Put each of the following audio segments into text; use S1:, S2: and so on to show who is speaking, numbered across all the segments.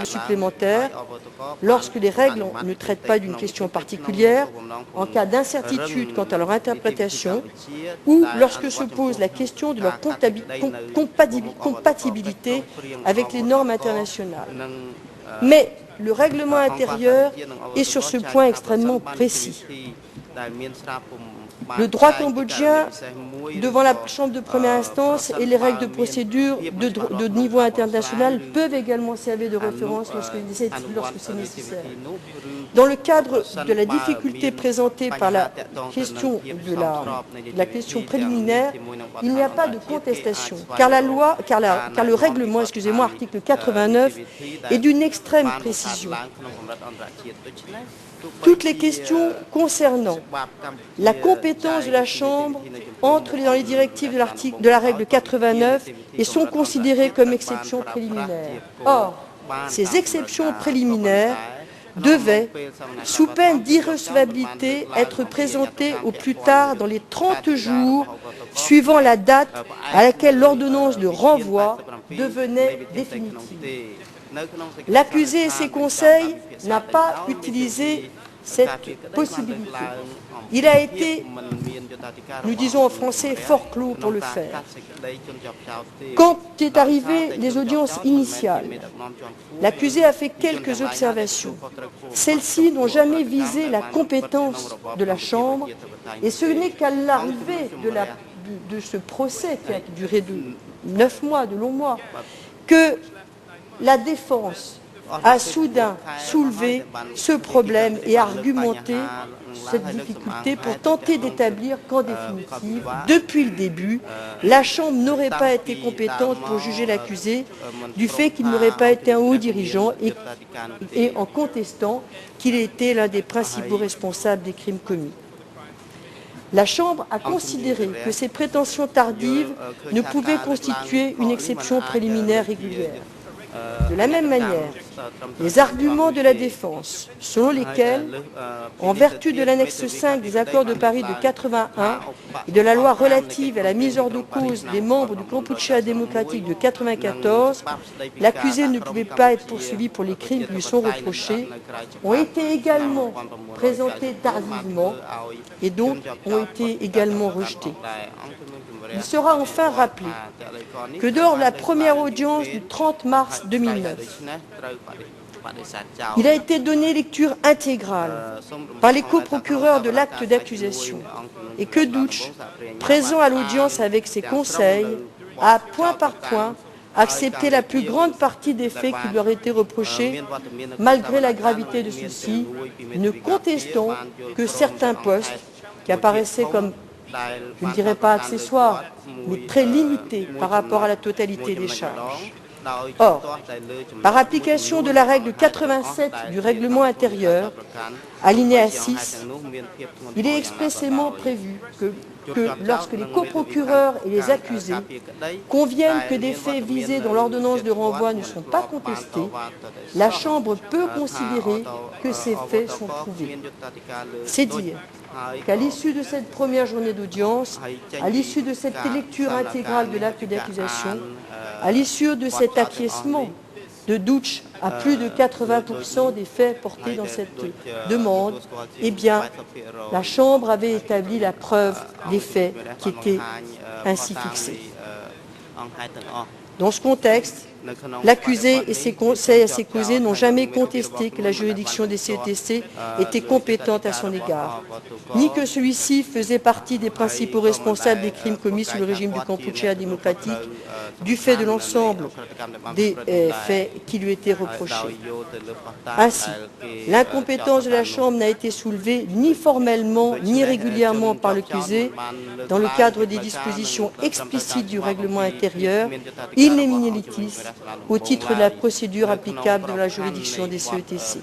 S1: supplémentaire lorsque les règles ne traitent pas d'une question particulière, en cas d'incertitude quant à leur interprétation ou lorsque se pose la question de leur compatibilité avec les normes internationales. Mais le règlement intérieur est sur ce point extrêmement précis. Le droit cambodgien, devant la Chambre de première instance et les règles de procédure de niveau international peuvent également servir de référence lorsque c'est nécessaire. Dans le cadre de la difficulté présentée par la question préliminaire, il n'y a pas de contestation, car le règlement, article 89, est d'une extrême précision. Toutes les questions concernant la compétence de la Chambre entrent dans les directives de la règle 89 et sont considérées comme exceptions préliminaires. Or, ces exceptions préliminaires devaient, sous peine d'irrecevabilité, être présentées au plus tard dans les 30 jours suivant la date à laquelle l'ordonnance de renvoi devenait définitive. L'accusé et ses conseils n'ont pas utilisé cette possibilité. Il a été, nous disons en français, forclos pour le faire. Quand est arrivé les audiences initiales, l'accusé a fait quelques observations. Celles-ci n'ont jamais visé la compétence de la Chambre, et ce n'est qu'à l'arrivée de ce procès qui a duré de 9 mois, de longs mois, que la défense a soudain soulevé ce problème et argumenté cette difficulté pour tenter d'établir qu'en définitive, depuis le début, la Chambre n'aurait pas été compétente pour juger l'accusé du fait qu'il n'aurait pas été un haut dirigeant et en contestant qu'il était l'un des principaux responsables des crimes commis. La Chambre a considéré que ces prétentions tardives ne pouvaient constituer une exception préliminaire régulière. De la même manière, les arguments de la défense, selon lesquels, en vertu de l'annexe 5 des accords de Paris de 81 et de la loi relative à la mise hors de cause des membres du Kampuchea démocratique de 94, l'accusé ne pouvait pas être poursuivi pour les crimes qui lui sont reprochés, ont été également présentés tardivement et donc ont été également rejetés. Il sera enfin rappelé que lors de la première audience du 30 mars 2009, il a été donné lecture intégrale par les coprocureurs de l'acte d'accusation et que Doutch, présent à l'audience avec ses conseils, a point par point accepté la plus grande partie des faits qui lui auraient été reprochés, malgré la gravité de ceux-ci, ne contestant que certains postes qui apparaissaient comme, je ne dirais pas accessoires, mais très limités par rapport à la totalité des charges. Or, par application de la règle 87 du règlement intérieur, alinéa 6, il est expressément prévu que lorsque les coprocureurs et les accusés conviennent que des faits visés dans l'ordonnance de renvoi ne sont pas contestés, la Chambre peut considérer que ces faits sont prouvés. C'est dire qu'à l'issue de cette première journée d'audience, à l'issue de cette lecture intégrale de l'acte d'accusation, à l'issue de cet acquiescement de Doutch à plus de 80% des faits portés dans cette demande, eh bien, la Chambre avait établi la preuve des faits qui étaient ainsi fixés. Dans ce contexte, l'accusé et ses conseils à ses causés n'ont jamais contesté que la juridiction des CETC était compétente à son égard, ni que celui-ci faisait partie des principaux responsables des crimes commis sous le régime du Kampuchea démocratique, du fait de l'ensemble des faits qui lui étaient reprochés. Ainsi, l'incompétence de la Chambre n'a été soulevée ni formellement ni régulièrement par l'accusé dans le cadre des dispositions explicites du règlement intérieur, in nemine litis, au titre de la procédure applicable dans la juridiction des CETC.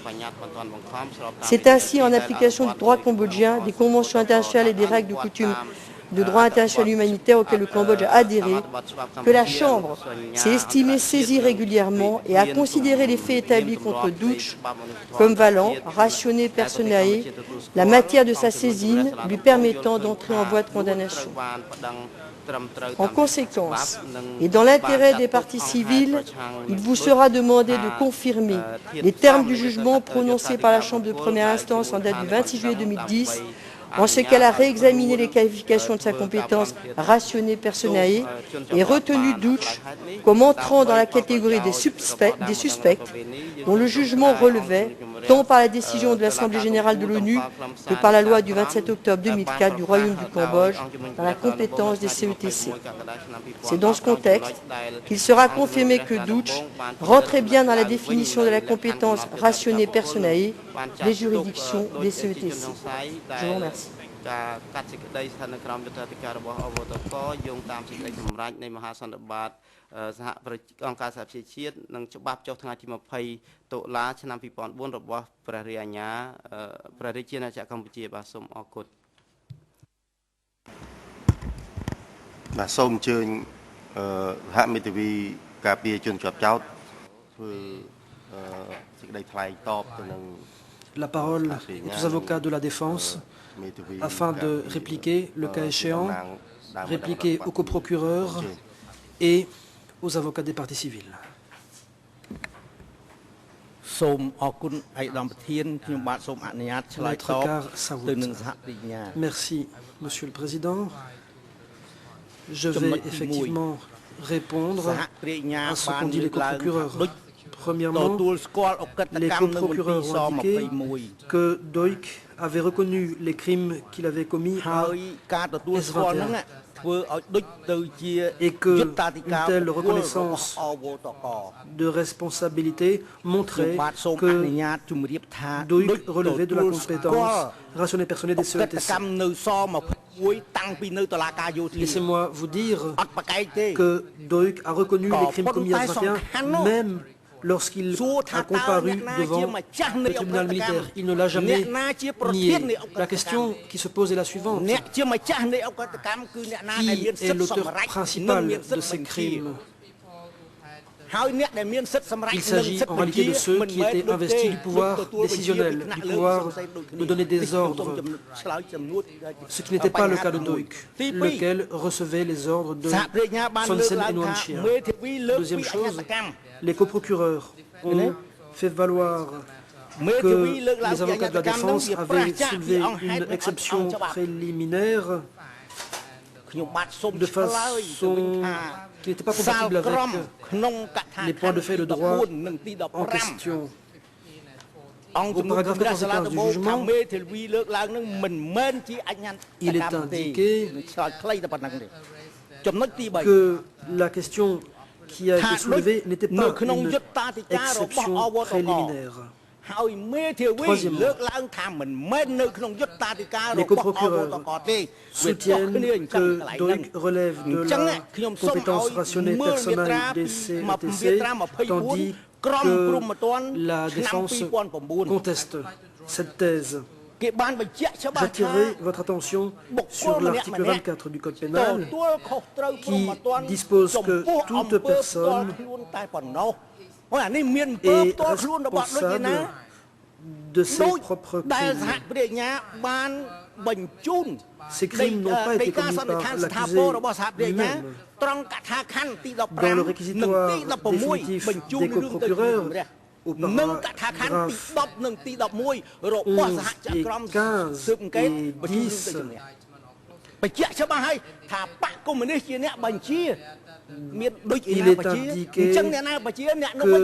S1: C'est ainsi en application du droit cambodgien, des conventions internationales et des règles de coutume de droit international humanitaire auquel le Cambodge a adhéré, que la Chambre s'est estimée saisie régulièrement et a considéré les faits établis contre Doutch comme valant, rationné personae, la matière de sa saisine lui permettant d'entrer en voie de condamnation. En conséquence, et dans l'intérêt des parties civiles, il vous sera demandé de confirmer les termes du jugement prononcé par la Chambre de première instance en date du 26 juillet 2010, en ce qu'elle a réexaminé les qualifications de sa compétence rationnée personae et retenu Doetsch comme entrant dans la catégorie des suspects dont le jugement relevait, tant par la décision de l'Assemblée générale de l'ONU que par la loi du 27 octobre 2004 du Royaume du Cambodge, dans la compétence des CETC. C'est dans ce contexte qu'il sera confirmé que Doetsch rentrait bien dans la définition de la compétence rationnée personae des juridictions des CETC. Je vous remercie.
S2: ការកាត់សេចក្តីស្ថិតនៅក្រោមយុត្តិធម៌របស់អវតកយោងតាមសេចក្តីសម្រេចនៃមហាសន្និបាតសហប្រជាអង្គការសហប្រជាជាតិនិងច្បាប់ចុះថ្ងៃទី20តុលាឆ្នាំ2004របស់ព្រះរាជអាជ្ញាព្រះរាជាណាចក្រកម្ពុជាបាទសូមអរគុណបាទសូមអញ្ជើញសហមេធាវីការពារជនជាប់ចោទធ្វើសេចក្តីថ្លែងតបទៅនឹង
S3: La parole est aux avocats de la défense afin de répliquer, le cas échéant, répliquer aux coprocureurs et aux avocats des parties civiles. Maître Kar Sawut. Merci, Monsieur le Président. Je vais effectivement répondre à ce qu'ont dit les coprocureurs. Premièrement, les coprocureurs ont indiqué que Doik avait reconnu les crimes qu'il avait commis à S21 et qu'une telle reconnaissance de responsabilité montrait que Doik relevait de la compétence rationnée personnelle des CETC. Laissez-moi vous dire que Doik a reconnu les crimes commis à S21 même lorsqu'il a comparu devant le tribunal militaire. Il ne l'a jamais nié. La question qui se pose est la suivante. Qui est l'auteur principal de ces crimes? Il s'agit en réalité de ceux qui étaient investis du pouvoir décisionnel, du pouvoir de donner des ordres, ce qui n'était pas le cas de Doik, lequel recevait les ordres de Son Sen et Nuon Chea. Deuxième chose, les coprocureurs ont fait valoir que les avocats de la défense avaient soulevé une exception préliminaire de façon qui n'était pas compatible avec les points de fait de droit en question. Au paragraphe 95 du jugement, il est indiqué que la question qui a été soulevée n'était pas une exception préliminaire. Troisièmement, les coprocureurs soutiennent que Doik relève de la compétence rationnée personnelle des CETC, tandis que la défense conteste cette thèse. J'attirerai votre attention sur l'article 24 du Code pénal qui dispose que toute personne est responsable de ses propres crimes. Ces crimes n'ont pas été commis par l'accusé lui-même. Dans le réquisitoire définitif des coprocureurs, au paragraphe 11 et 15 et 10, il est indiqué que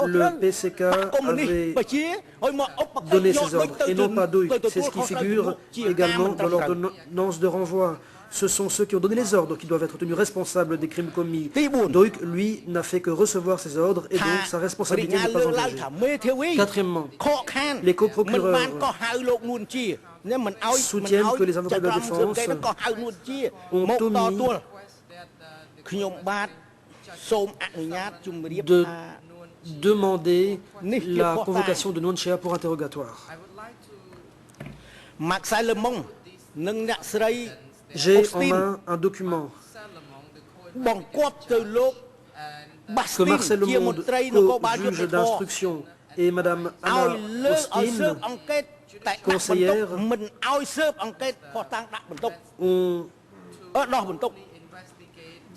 S3: le PCK avait donné ses ordres et non pas Doik. C'est ce qui figure également dans l'ordonnance de renvoi. Ce sont ceux qui ont donné les ordres qui doivent être tenus responsables des crimes commis. Doik, lui, n'a fait que recevoir ces ordres et donc sa responsabilité n'est pas engagée. Quatrièmement, les coprocureurs soutiennent que les avocats de la défense ont omis de demander la convocation de Nuon Chea pour interrogatoire. J'ai en main un document que Marcel Lemonde, co-juge d'instruction, et Madame Anna Austin, conseillère, ont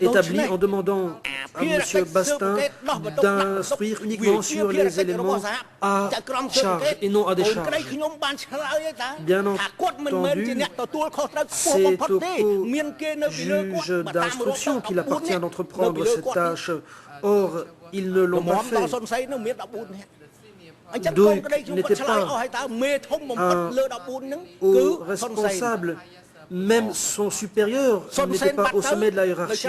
S3: établi en demandant à M. Bastin d'instruire uniquement sur les éléments à charge et non à décharge. Bien entendu, c'est au juge d'instruction qu'il appartient d'entreprendre cette tâche. Or, ils ne l'ont pas fait. Doig n'était pas un haut responsable. Même son supérieur n'était pas au sommet de la hiérarchie.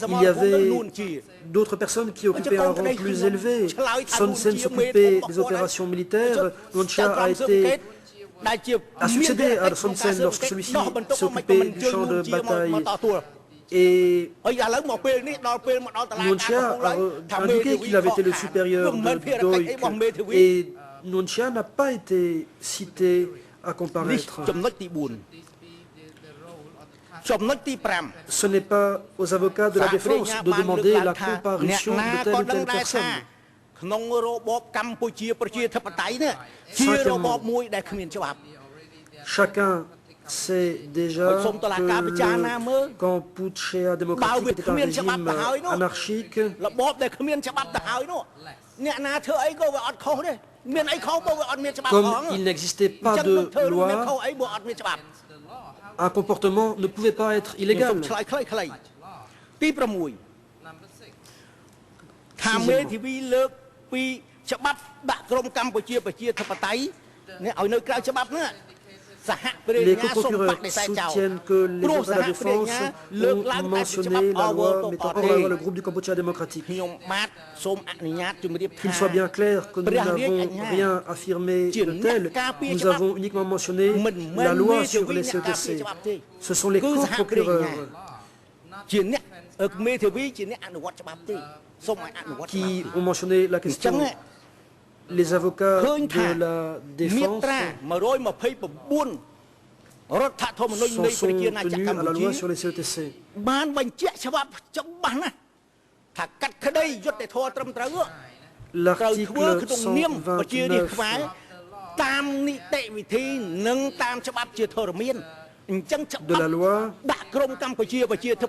S3: Il y avait d'autres personnes qui occupaient un rang plus élevé. Son Sen s'occupait des opérations militaires. Noncha a succédé à Son Sen lorsque celui-ci s'occupait du champ de bataille. Et Noncha a indiqué qu'il avait été le supérieur de Doig. Et Noncha n'a pas été cité à comparaître. Ce n'est pas aux avocats de la défense de demander la comparution de telle ou telle personne. Cinquièmement, chacun sait déjà que le Kampuchea démocratique était un régime anarchique. Comme il n'existait pas de loi, un comportement ne pouvait pas être illégal. Les coprocureurs soutiennent que les avocats de la défense ont mentionné la loi mettant hors la loi le groupe du Kampuchea démocratique. Qu'il soit bien clair que nous n'avons rien affirmé de tel, nous avons uniquement mentionné la loi sur les CETC. Ce sont les coprocureurs qui ont mentionné la question. Les avocats de la défense sont tenus à la loi sur les CETC. L'article 129 de la loi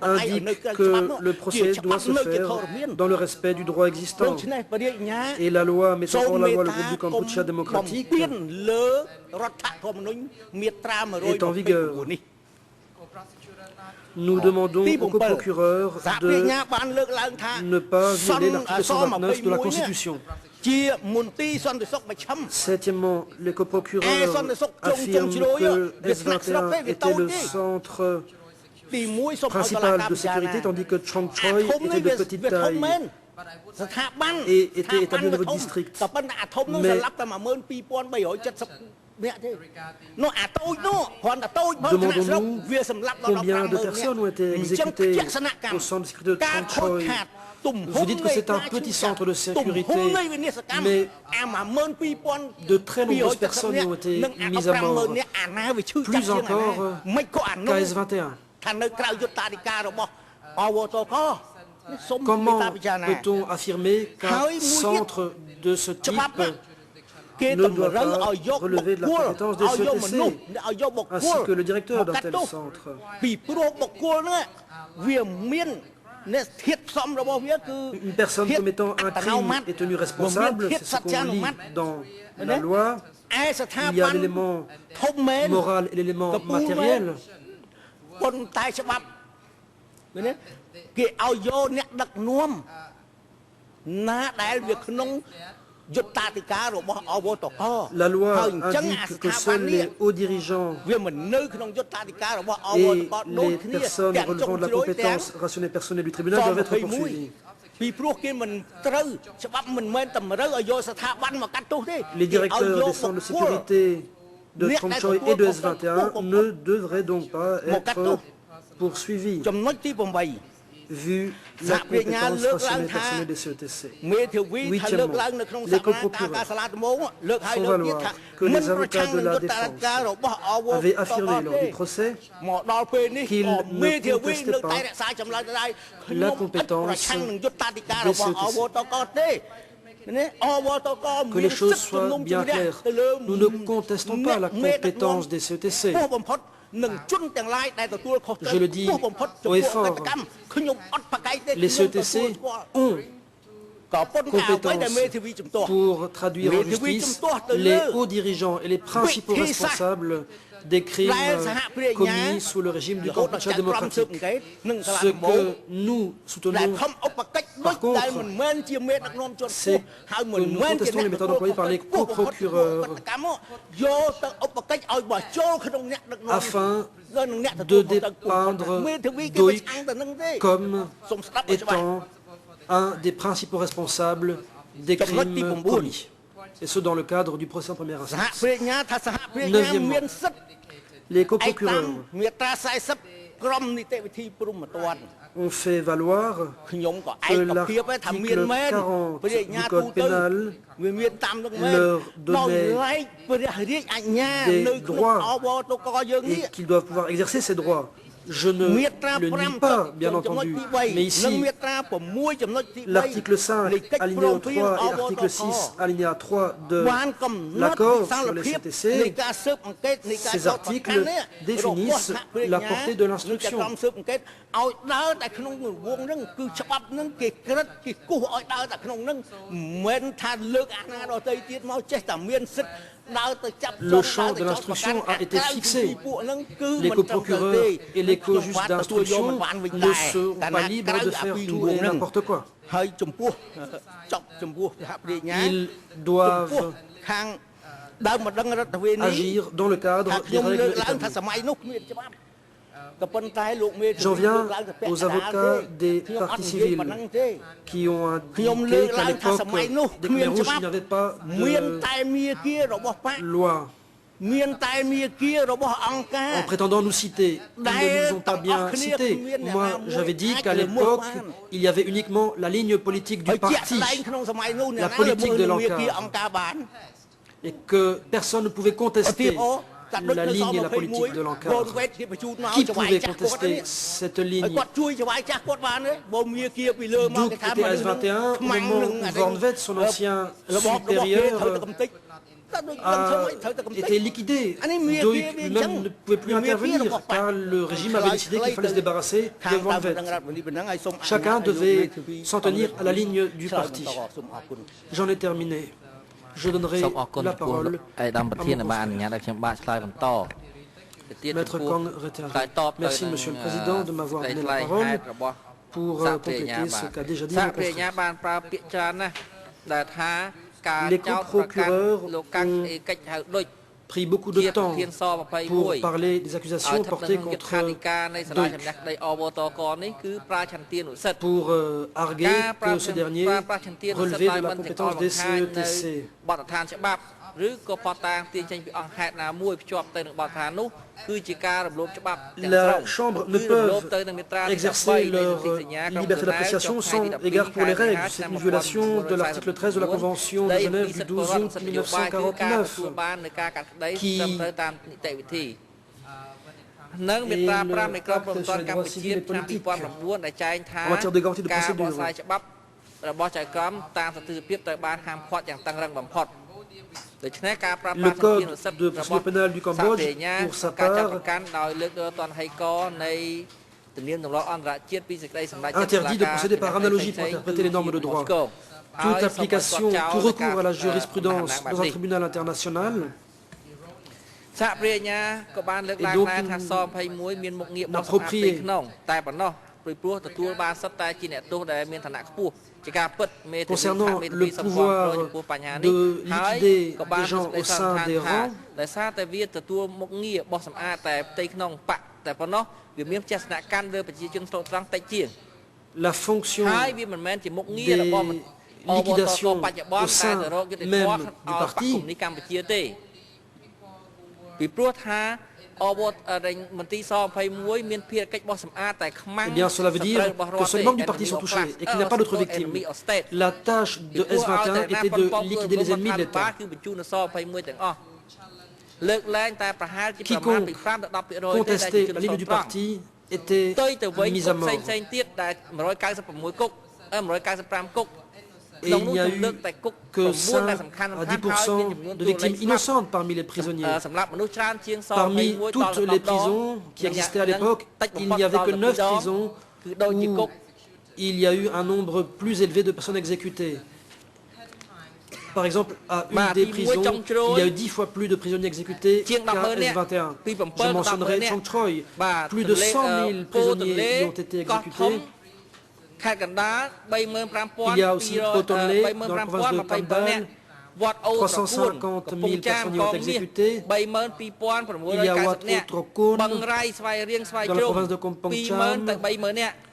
S3: indique que le procès doit se faire dans le respect du droit existant. Et la loi mettant hors la loi le groupe du Kampuchea démocratique est en vigueur. Nous demandons aux coprocureurs de ne pas violer l'article 129 de la Constitution. Septièmement, les coprocureurs affirment que S21 était le centre principal de sécurité, tandis que Chong Choi était de petite taille et était établi au niveau du district. Mais demandons-nous combien de personnes ont été exécutées au centre de sécurité de Chong Choi. Vous dites que c'est un petit centre de sécurité, mais de très nombreuses personnes ont été mises à mort, plus encore qu'à S21. Comment peut-on affirmer qu'un centre de ce type ne doit pas relever de la compétence des CETC, ainsi que le directeur d'un tel centre? Une personne commettant un crime est tenue responsable, c'est ce qu'on lit dans la loi. Il y a l'élément moral et l'élément matériel. La loi indique que seuls les hauts dirigeants et les personnes relevant de la compétence rationnelle personnelle du tribunal doivent être poursuivis. Les directeurs des centres de sécurité de Chong Choi et de S21 ne devraient donc pas être poursuivis, vu la compétence rationnelle personnelle des CETC. Huitièmement, les coprocureurs font valoir que les avocats de la défense avaient affirmé lors du procès qu'ils ne contestaient pas la compétence des CETC. Que les choses soient bien claires. Nous ne contestons pas la compétence des CETC. Je le dis haut et fort, les CETC ont compétence pour traduire en justice les hauts dirigeants et les principaux responsables des crimes commis sous le régime du Kampuchea démocratique. Ce que nous soutenons, par contre, c'est que nous contestons les méthodes employées par les co-procureurs afin de dépeindre Doik comme étant un des principaux responsables des crimes commis, et ce dans le cadre du procès en première instance. Neuvièmement, les co-procureurs ont fait valoir que l'article 40 du Code pénal leur donnait des droits et qu'ils doivent pouvoir exercer ces droits. Je ne le nie pas, bien entendu, mais ici, l'article 5, alinéa 3 et l'article 6, alinéa 3 de l'accord sur les CTC, ces articles définissent la portée de l'instruction. Le champ de l'instruction a été fixé. Les coprocureurs et les co-juges d'instruction ne seront pas libres de faire tout et n'importe quoi. Ils doivent agir dans le cadre des règles établies. J'en viens aux avocats des partis civils qui ont indiqué qu'à l'époque des Khmer Rouges, il n'y avait pas de loi. En prétendant nous citer, ils ne nous ont pas bien cités. Moi, j'avais dit qu'à l'époque, il y avait uniquement la ligne politique du parti, la politique de l'ANCAR, et que personne ne pouvait contester la ligne et la politique de l'ANCAR. Qui pouvait contester cette ligne? Douk était à S21 au moment où Vornvet, son ancien supérieur, a été liquidé. Doik lui-même ne pouvait plus intervenir car le régime avait décidé qu'il fallait se débarrasser de Vornvet. Chacun devait s'en tenir à la ligne du parti. J'en ai terminé. Je donnerai la parole à mon Maître Kong Reterre. Merci, Monsieur le Président, de m'avoir donné la parole pour compléter ce qu'a déjà dit mon confrère. Les co-procureurs ont pris beaucoup de temps pour parler des accusations portées contre Doik, pour arguer que ce dernier relevait de la compétence des CETC. La Chambre ne peut exercer leur liberté d'appréciation sans égard pour les règles. C'est une violation de l'article 13 de la Convention de Genève du 12 août 1949 qui et le pacte sur les droits civils et politiques en matière de garantie de procédure. Le code de procédure pénale du Cambodge, pour sa part, interdit de procéder par analogie pour interpréter les normes de droit. Toute application, tout recours à la jurisprudence dans un tribunal international est donc inapproprié. Concernant le pouvoir de liquider des gens au sein des rangs, la fonction des liquidations au sein même du parti eh bien, cela veut dire que seuls membres du parti sont touchés et qu'il n'y a pas d'autres victimes. La tâche de S21 était de liquider les ennemis de l'État. Quiconque contestait la ligne du parti était mis à mort. Et il n'y a eu que 5 à 10% de victimes innocentes parmi les prisonniers. Parmi toutes les prisons qui existaient à l'époque, il n'y avait que 9 prisons où il y a eu un nombre plus élevé de personnes exécutées. Par exemple, à une des prisons, il y a eu 10 fois plus de prisonniers exécutés qu'à S21. Je mentionnerai Chong Choi. Plus de 100 000 prisonniers y ont été exécutés. Il y a aussi Potonle, dans la province de Tambal. 350 000 personnes y ont exécuté. Il y a Wat Otrokon, dans la province de Kompong Cham.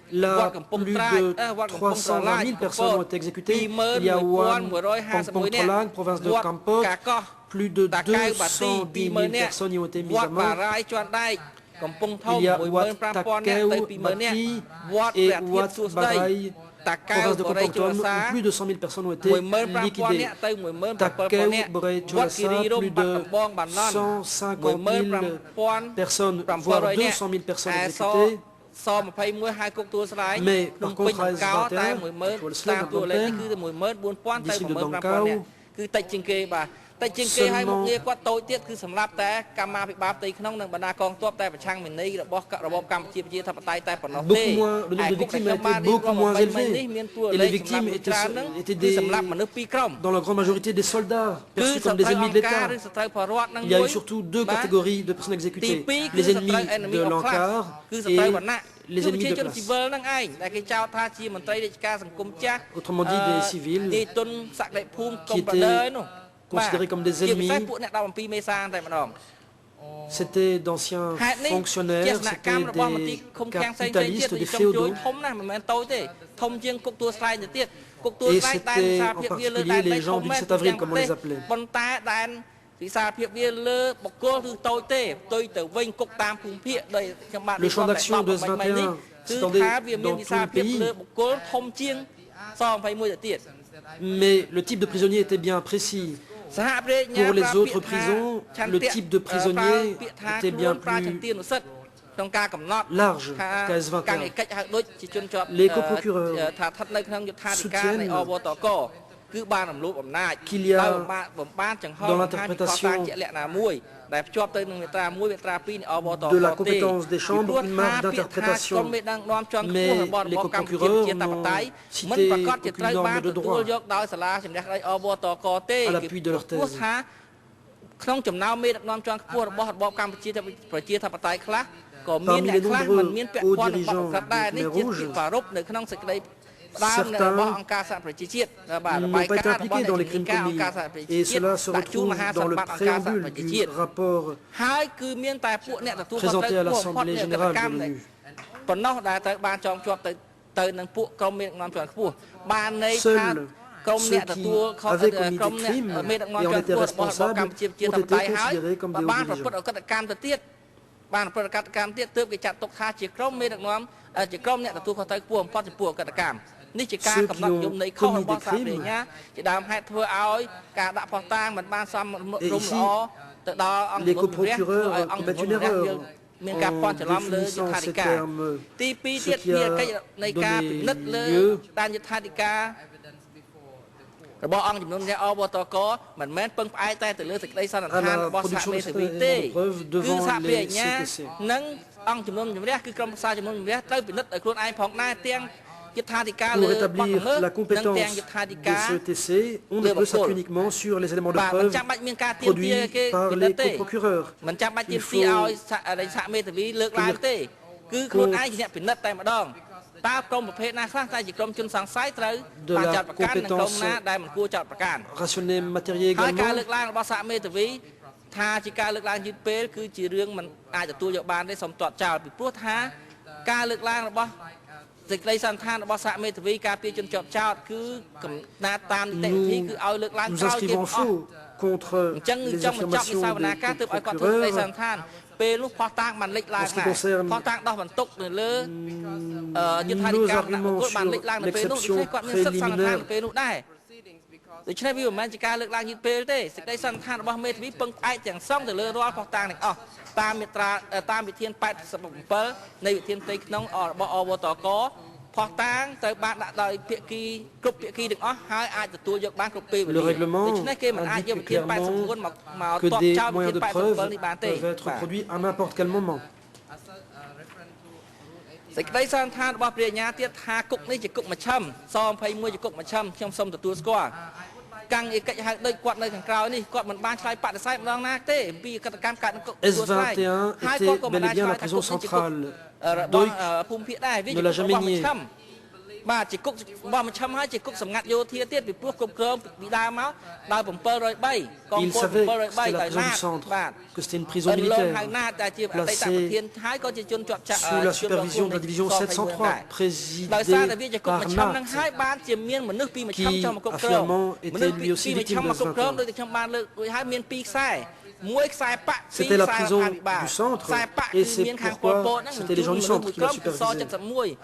S3: Là, plus de 320 000 personnes ont été exécutées. Il y a Wan Pongpong Trolang, province de Kampot. Plus de 210 000 personnes y ont été mises à mort. Il y a Wat Takeu, Mati et Wat Barai, province de Kompong Tom, où plus de 100 000 personnes ont été liquidées. Takeu, Barai, Cholasa, plus de 150 000 personnes, voire 200 000 personnes exécutées. Mais par contre, à S21, district de Dongkao, seulement beaucoup moins, le nombre de victimes a été beaucoup moins élevé. Et les victimes étaient dans la grande majorité des soldats perçus comme des ennemis de l'État. Il y a eu surtout 2 catégories de personnes exécutées. Les ennemis de l'encart et les ennemis de classe. Autrement dit, des civils qui étaient considérés comme des ennemis. C'était d'anciens fonctionnaires, c'était des capitalistes, des féodaux. Et c'était en particulier les gens du 17 avril, comme on les appelait. Le champ d'action de S21 s'étendait dans tout le pays, mais le type de prisonnier était bien précis. Pour les autres prisons, le type de prisonnier était bien plus large qu'à S21. Les coprocureurs soutiennent qu'il y a dans l'interprétation de la compétence des chambres une marge d'interprétation, mais les coprocureurs n'ont cité aucune norme de droit à l'appui de leur thèse. Parmi les nombreux hauts dirigeants des Khmer Rouges, certains n'ont pas été impliqués dans les crimes commis, et cela se retrouve dans le préambule du rapport présenté à l'Assemblée générale de l'ONU. Seuls ceux qui avaient commis des crimes et en étaient responsables ont été considérés comme des hauts dirigeants. បានប្រកាសកម្មទៀតទើបគេចាត់ទុកថាជាក្រុមមេដឹកនាំជាក្រុមអ្នកទទួលខុសត្រូវខ្ពស់បំផុតចំពោះអកតកម្មនេះជាការកំណត់យមន័យខុសរបស់សាប្រញ្ញាជាដើមហេតុធ្វើឲ្យការដាក់ផុសតាងមិនបានសមរម្យល្អទៅដល់អង្គជំនុំជម្រះឲ្យអង្គជំនុំជម្រះមានការព័ន្ធច្រឡំលើយុត្ថាធិការទី2ទៀតភារកិច្ចនៃការពិនិត្យលើដានយុត្ថាធិការរបស់អង្គជំនុំជម្រះអបតកមិនមែនពឹងផ្អែកតែទៅលើសេចក្តីសន្និដ្ឋានរបស់សហមេធាវីទេគឺសហប្រញ្ញានិងអង្គជំនុំជម្រះគឺក្រុមប្រឹក្សាជំនុំជម្រះត្រូវពិនិត្យឲ្យខ្លួនឯងផងដែរទាំងយុត្ថាធិការលើបទល្មើសនិងទាំងយុត្ថាធិការ on ne peut s'appuyer uniquement sur les éléments de preuve produits par les coprocureurs. មិនចាំបាច់ទាមទារឲ្យសហមេធាវីលើកឡើងទេគឺខ្លួនឯងជាអ្នកពិនិត្យតែម្ដង តើក្រុមប្រភេទណាខ្លះតែជាក្រុមជនសង្ស័យត្រូវបានចាត់ប្រកាសនិងក្រុមណាដែលមិនគួរចាត់ប្រកាសហើយការលើកឡើងរបស់សហមេធាវីថាជាការលើកឡើងយឺតពេលគឺជារឿងមិនអាចទទួលយកបានទេសូមទាត់ចោលពីព្រោះថាការលើកឡើងរបស់សេចក្តីសន្និដ្ឋានរបស់សហមេធាវីការពារជនជាប់ចោតគឺកំណត់តាមនីតិវិធីគឺឲ្យលើកឡើងក្រោយគេអស់ contre les affirmations des procureurs. ពេលនោះផោះតាងបានលេចឡើងដែរផោះតាងដោះបន្ទុកនៅលើយុទ្ធនាការដាក់បុគ្គលបានលេចឡើងនៅពេលនោះដូចគាត់មានសិទ្ធិសន្និដ្ឋាននៅពេលនោះដែរដូច្នេះវាមិនមែនជាការលើកឡើងយឺតពេលទេសេចក្តីសន្និដ្ឋានរបស់មេធាវីពឹងផ្អែកទាំងស្រុងទៅលើរាល់ផោះតាងទាំងអស់តាមមាត្រាតាមវិធាន87នៃវិធានផ្ទៃក្នុងរបស់អវតក Le règlement indique clairement que des moyens de preuve peuvent être produits à n'importe quel moment.
S4: សេចក្តីសន្និដ្ឋានរបស់ព្រះញ្ញាទៀតថាគុកនេះជាគុកមជ្ឈិមស21ជាគុកមជ្ឈិមខ្ញុំសូមទទួលស្គាល់កាំងឯកិច្ចហៅដូចគាត់នៅខាងក្រោយនេះគាត់មិនបានឆ្លើយបដិសេធម្ដងណាទេអំពីកតកម្មកាត់គុក
S3: S21 était bel et bien la prison centrale. Doik ne l'a jamais nié.
S4: បាទជាគុករបស់មជ្ឈិមហើយជាគុកសម្ងាត់យោធាទៀតពីព្រោះគ្រប់គ្រងពីដើមមកដល់703
S3: Il savait que c'était la prison du centre, que c'était une prison militaire placée sous la supervision de la division 703, présidée par Nat, qui a finalement été lui aussi victime de S21. C'était la prison du centre, et c'est pourquoi c'était les gens du centre qui la supervisaient.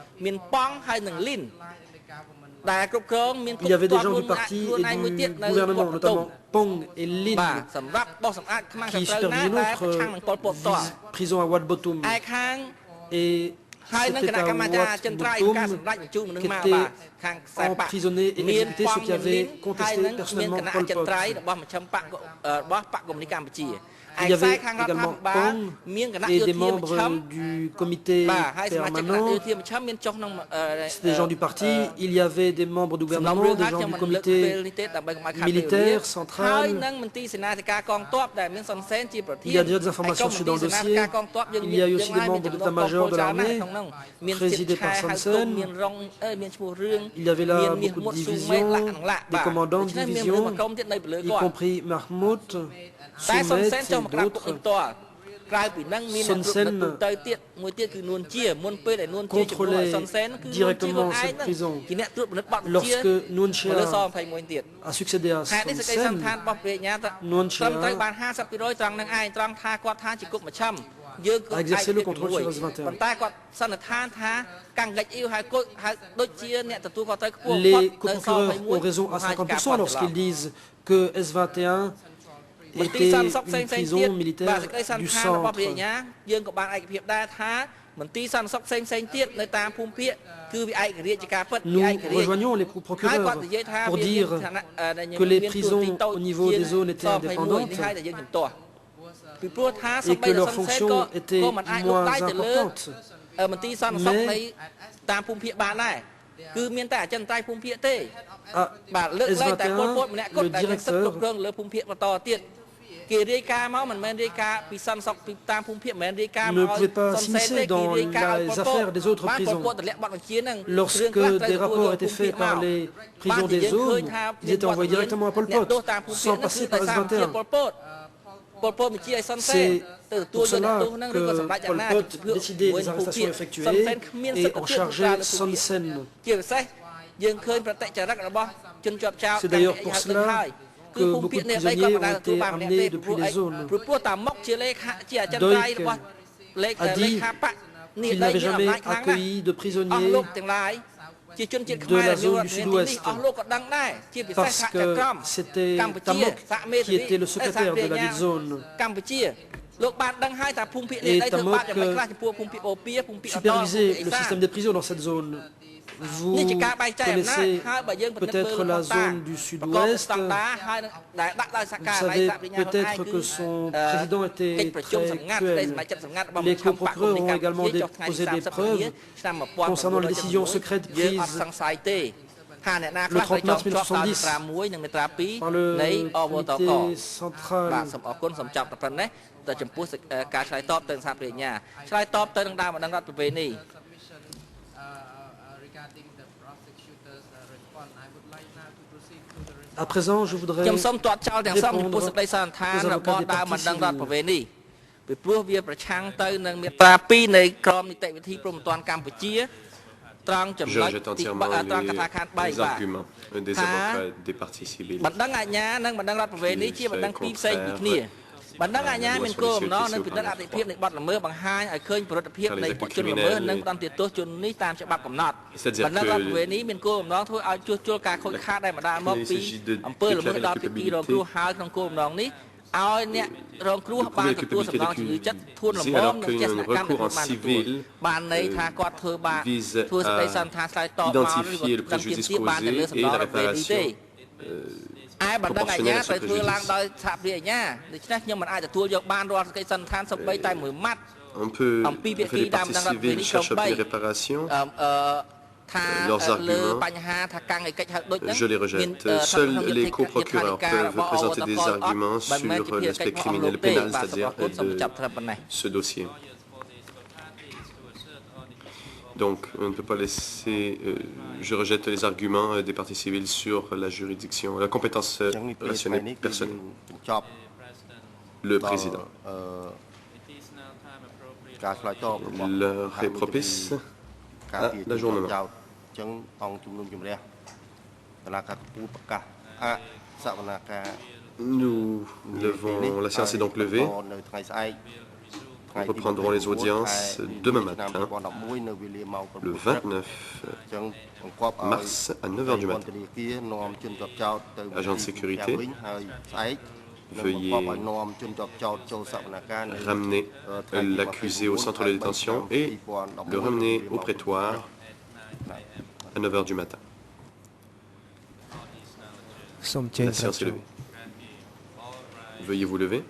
S3: Il y avait des gens du parti et du gouvernement, notamment Pong et Lin, qui supervisaient notre prison à Wat Botum. Et c'était à Wat Botum qu'étaient emprisonnés et exécutés ceux qui avaient contesté personnellement Pol Pot. Il y avait également Pong et des membres du comité permanent. C'était des gens du parti. Il y avait des membres du gouvernement, des gens du comité militaire central. Il y a déjà des informations sur dans le dossier. Il y a eu aussi des membres de l'état-major de l'armée, présidés par Sansen. Il y avait là beaucoup de divisions, des commandants de division, y compris Mahmoud, Soumet et d'autres. Sonsen contrôlait directement cette prison. Lorsque Nuon Chea a succédé à Sonsen, Nuon Chea a exercé le contrôle sur S21. Les co-procureurs ont raison à 50% lorsqu'ils disent que S21 était une prison militaire du centre. Nous rejoignons les procureurs pour dire que les prisons au niveau des zones étaient indépendantes et que leurs fonctions étaient moins importantes. Mais à S21, le directeur ne pouvait pas s'immiscer dans les affaires des autres prisons. Lorsque des rapports étaient faits par les prisons des zones, ils étaient envoyés directement à Pol Pot, sans passer par S21. C'est pour cela que Pol Pot décidait des arrestations effectuées et en chargeait Sonsen. C'est d'ailleurs pour cela que beaucoup de prisonniers ont été amenés depuis les zones. Doik a dit qu'il n'avait jamais accueilli de prisonniers de la zone du sud-ouest, parce que c'était Tamok qui était le secrétaire de la dite zone. Et Tamok supervisait le système des prisons dans cette zone. Vous connaissez peut-être la zone du sud-ouest. Vous savez peut-être que son président était très cruel. Les co-procureurs ont également déposé des preuves concernant les décisions secrètes prises le 30 mars 1970 par le comité central. À présent, je voudrais répondre aux avocats des parties civiles.
S5: Je rejette entièrement les arguments des avocats des parties civiles. C'est-à-dire qu'il s'agit de déclarer la culpabilité le premier culpabilité d'accusé, alors qu'un recours en civil vise à identifier le préjudice causé et la réparation proportionnelle à ce préjudice. On peut, en fait, les parties civiles cherchent à obtenir réparation. Leurs arguments, je les rejette. Seuls les coprocureurs peuvent présenter des arguments sur l'aspect criminel pénal, c'est-à-dire de ce dossier. Donc, on ne peut pas laisser... je rejette les arguments des parties civiles sur la juridiction, la compétence relationnelle personnelle. Le président. L'heure est propice à l'ajournement. Nous levons, la séance est donc levée. Nous reprendrons les audiences demain matin, le 29 mars à 9 h du matin. Agent de sécurité, veuillez ramener l'accusé au centre de détention et le ramener au prétoire à 9 h du matin. La séance est levée. Veuillez vous lever.